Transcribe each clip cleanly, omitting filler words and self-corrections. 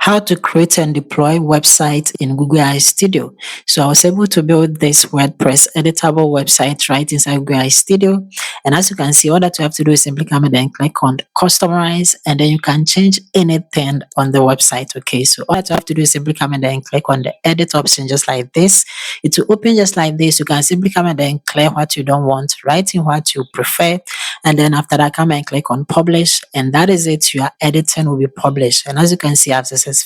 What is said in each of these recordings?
how to create and deploy website in Google AI Studio. So I was able to build this WordPress editable website right inside Google AI Studio. And as you can see, all that you have to do is simply come in and click on customize, and then you can change anything on the website. Okay, so all that you have to do is simply come in and click on the edit option just like this. It will open just like this. You can simply come in and clear what you don't want, write in what you prefer, and then after that, come and click on publish, and that is it. Your editing will be published. And as you can see, I've successfully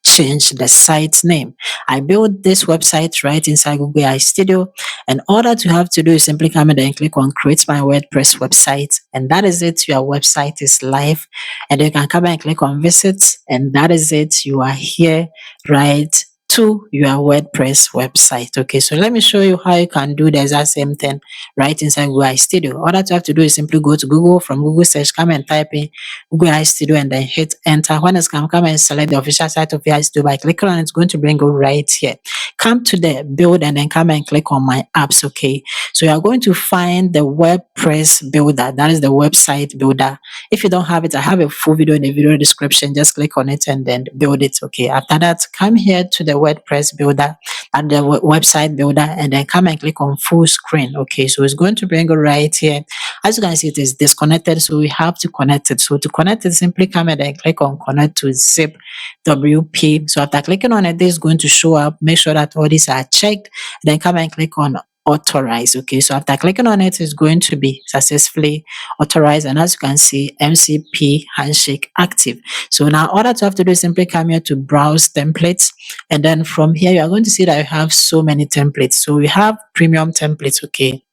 changed the site name. I built this website right inside Google AI Studio, and all that you have to do is simply come in and click on create my WordPress website, and that is it. Your website is live, and you can come and click on visit, and that is it. You are here right to your WordPress website. Okay, so let me show you how you can do the exact same thing right inside Google AI Studio. All that you have to do is simply go to Google, from Google search, come and type in Google AI Studio and then hit enter. When it's come and select the official site of AI Studio. By clicking on it, it's going to bring you right here. Come to the build and then come and click on my apps. Okay, so you are going to find the WordPress builder. That is the website builder. If you don't have it, I have a full video in the video description. Just click on it and then build it. Okay, after that, come here to the WordPress builder and the website builder, and then come and click on full screen. Okay, so it's going to bring you right here. As you can see, it is disconnected, so we have to connect it. So to connect it, simply come and then click on connect to zip WP. So after clicking on it, this is going to show up. Make sure that all these are checked, then come and click on authorize. Okay, so after clicking on it, it's going to be successfully authorized, and as you can see, MCP handshake active. So now all that you have to do is simply come here to browse templates, and then from here you are going to see that you have so many templates. So we have premium templates. Okay,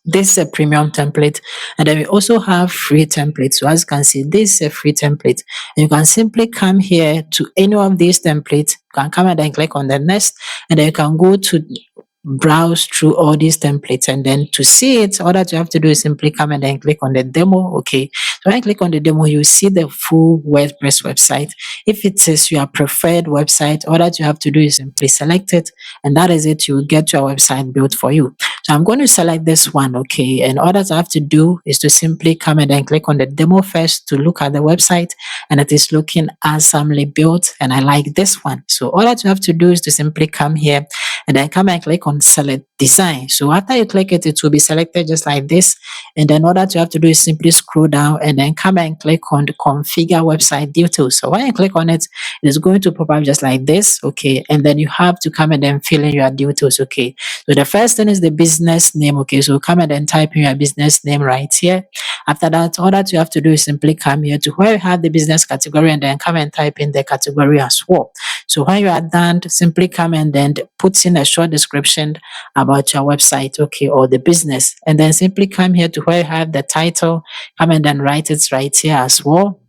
this is a premium template, and then we also have free templates. So as you can see, this is a free template, and you can simply come here to any of these templates. You can come and then click on the next, and then you can go to browse through all these templates, and then to see it, all that you have to do is simply come and then click on the demo. Okay, so when I click on the demo, you see the full WordPress website. If it is your preferred website, all that you have to do is simply select it, and that is it. You will get your website built for you. So I'm going to select this one. Okay, and all that I have to do is to simply come and then click on the demo first to look at the website, and it is looking awesomely built, and I like this one. So all that you have to do is to simply come here and then come and click on select design. So after you click it, it will be selected just like this, and then all that you have to do is simply scroll down and then come and click on the configure website details. So when you click on it, it is going to pop up just like this. Okay, and then you have to come and then fill in your details. Okay, so the first thing is the business name. Okay, so come and then type in your business name right here. After that, all that you have to do is simply come here to where you have the business category, and then come and type in the category as well. So when you are done, simply come and then put in a short description about your website, okay, or the business, and then simply come here to where you have the title. Come and then write it right here as well.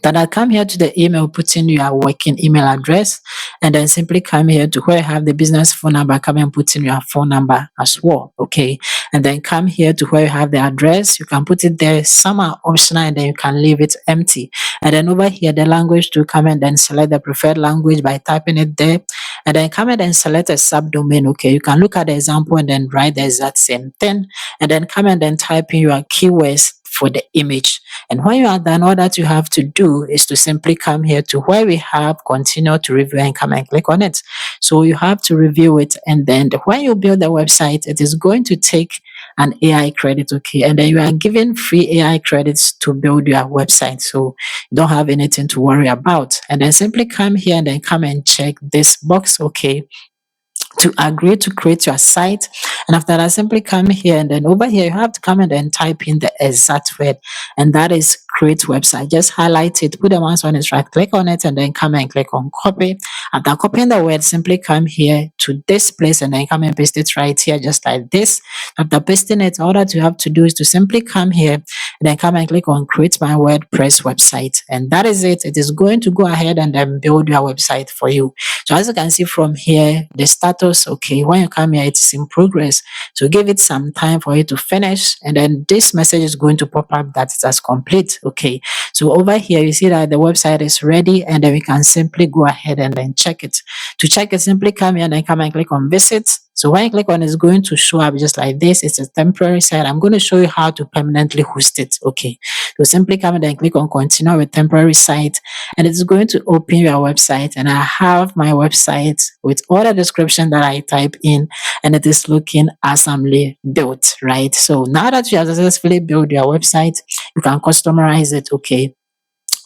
Then I'll come here to the email, put in your working email address, and then simply come here to where you have the business phone number. Come and put in your phone number as well. Okay, and then come here to where you have the address. You can put it there. Some are optional, and then you can leave it empty. And then over here, the language, to come and then select the preferred language by typing it there, and then come and then select a subdomain. Okay, you can look at the example and then write the exact same thing, and then come and then type in your keywords for the image. And when you are done, all that you have to do is to simply come here to where we have continue to review, and come and click on it. So you have to review it, and then when you build the website, it is going to take an AI credit. Okay, and then you are given free AI credits to build your website, so you don't have anything to worry about. And then simply come here and then come and check this box. Okay, to agree to create your site, and after that, simply come here, and then over here you have to come and then type in the exact word, and that is create website. Just highlight it, put the mouse on it, right click on it, and then come and click on copy. After copying the word, simply come here to this place, and then come and paste it right here just like this. After pasting it, all that you have to do is to simply come here and then come and click on create my WordPress website, and that is it. It is going to go ahead and then build your website for you. So as you can see from here, the status, okay, when you come here, it's in progress. So give it some time for it to finish, and then this message is going to pop up that it has complete. Okay, so over here you see that the website is ready, and then we can simply go ahead and then check it. To check it, simply come here and then come and click on visit, So when you click on it, it's going to show up just like this. It's a temporary site. I'm going to show you how to permanently host it. Okay. So simply come and then click on continue with temporary site, and it's going to open your website. And I have my website with all the description that I type in, and it is looking awesomely built, right? So now that you have successfully built your website, you can customize it. Okay.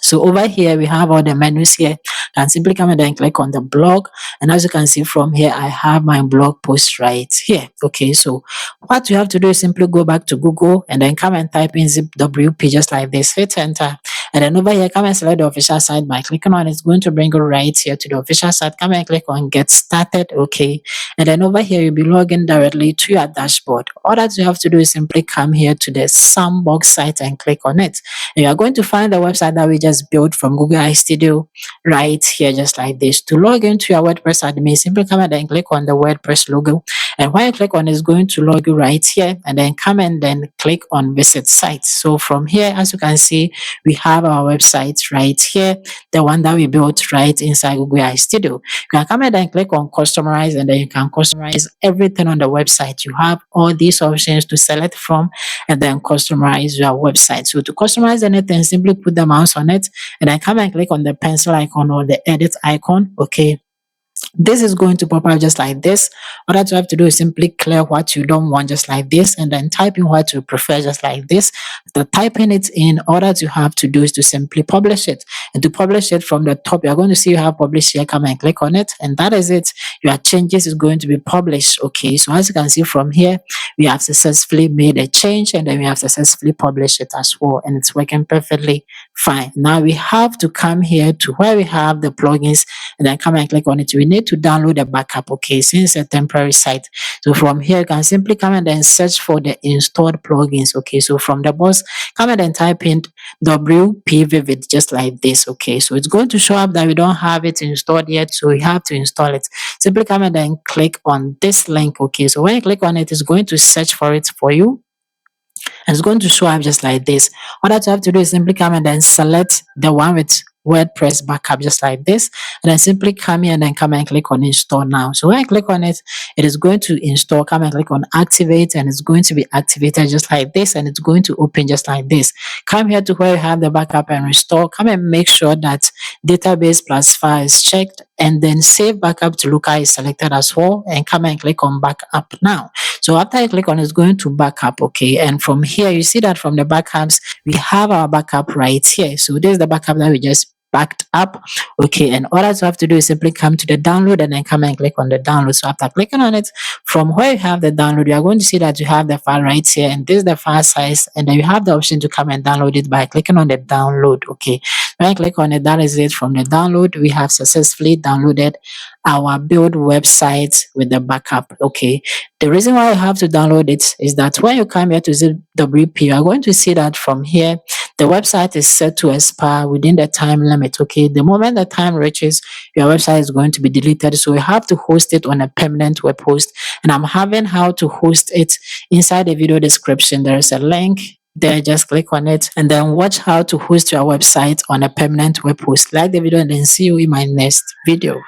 So over here, we have all the menus here. And simply come and then click on the blog. And as you can see from here, I have my blog post right here. Okay, so what you have to do is simply go back to Google and then come and type in zipwp just like this. Hit enter. And then over here, come and select the official site by clicking on it. It's going to bring you right here to the official site. Come and click on get started. Okay. And then over here, you'll be logging directly to your dashboard. All that you have to do is simply come here to the sandbox site and click on it. And you are going to find the website that we just built from Google I Studio right here, just like this. To log into your WordPress admin, simply come and then click on the WordPress logo. And when you click on it, it's going to log you right here, and then come and then click on visit site. So from here, as you can see, we have our website right here, the one that we built right inside Google I Studio. You can come and then click on customize, and then you can customize everything on the website. You have all these options to select from and then customize your website. So to customize anything, simply put the mouse on it and then come and click on the pencil icon or the edit icon. Okay. This is going to pop up just like this. All that you have to do is simply clear what you don't want just like this, and then type in what you prefer just like this. After typing it in, all that you have to do is to simply publish it. And to publish it from the top, you're going to see you have publish here. Come and click on it, and that is it. Your changes is going to be published. Okay, so as you can see from here, we have successfully made a change, and then we have successfully published it as well, and it's working perfectly fine. Now we have to come here to where we have the plugins, and then come and click on it. We need to download a backup. Okay, since it's a temporary site. So from here, you can simply come and then search for the installed plugins. Okay, so from the box, come and then type in WP Vivid just like this. Okay, so it's going to show up that we don't have it installed yet, so we have to install it. Simply come and then click on this link. Okay, so when you click on it, it's going to search for it for you, and it's going to show up just like this. All that you have to do is simply come and then select the one with WordPress backup just like this, and then simply come here and then come and click on install now. So when I click on it, it is going to install. Come and click on activate, and it's going to be activated just like this, and it's going to open just like this. Come here to where you have the backup and restore. Come and make sure that database plus file is checked, and then save backup to local is selected as well, and come and click on backup now. So after you click on it, it's going to backup. Okay, and from here you see that from the backups we have our backup right here. So this is the backup that we just backed up. Okay, and all that you have to do is simply come to the download and then come and click on the download. So after clicking on it, from where you have the download, you are going to see that you have the file right here, and this is the file size, and then you have the option to come and download it by clicking on the download. Okay, when I click on it, that is it. From the download, we have successfully downloaded our build website with the backup. Okay, the reason why you have to download it is that when you come here to ZipWP, you are going to see that from here the website is set to expire within the time limit. Okay, the moment the time reaches, your website is going to be deleted. So you have to host it on a permanent web host, and I'm having how to host it inside the video description. There is a link there. Just click on it and then watch how to host your website on a permanent web host. Like the video and then see you in my next video.